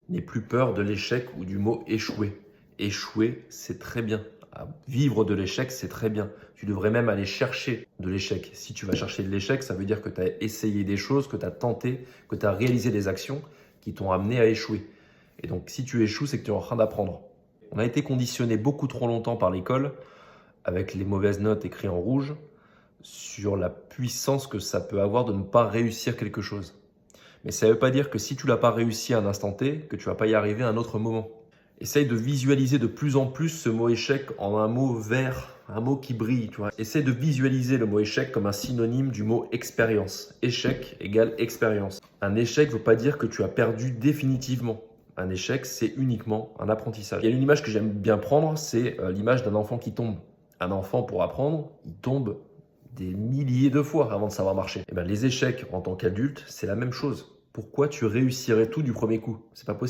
N'aie plus peur de l'échec ou du mot échouer. Échouer, c'est très bien. Vivre de l'échec, c'est très bien. Tu devrais même aller chercher de l'échec. Si tu vas chercher de l'échec, ça veut dire que tu as essayé des choses, que tu as tenté, que tu as réalisé des actions qui t'ont amené à échouer. Et donc, si tu échoues, c'est que tu es en train d'apprendre. On a été conditionné beaucoup trop longtemps par l'école, avec les mauvaises notes écrites en rouge, sur la puissance que ça peut avoir de ne pas réussir quelque chose. Mais ça ne veut pas dire que si tu ne l'as pas réussi à un instant T, que tu ne vas pas y arriver à un autre moment. Essaye de visualiser de plus en plus ce mot échec en un mot vert, un mot qui brille. Tu vois. Essaye de visualiser le mot échec comme un synonyme du mot expérience. Échec égale expérience. Un échec ne veut pas dire que tu as perdu définitivement. Un échec, c'est uniquement un apprentissage. Il y a une image que j'aime bien prendre, c'est l'image d'un enfant qui tombe. Un enfant, pour apprendre, il tombe des milliers de fois avant de savoir marcher. Et bien, les échecs en tant qu'adulte, c'est la même chose. Pourquoi tu réussirais tout du premier coup? C'est pas possible.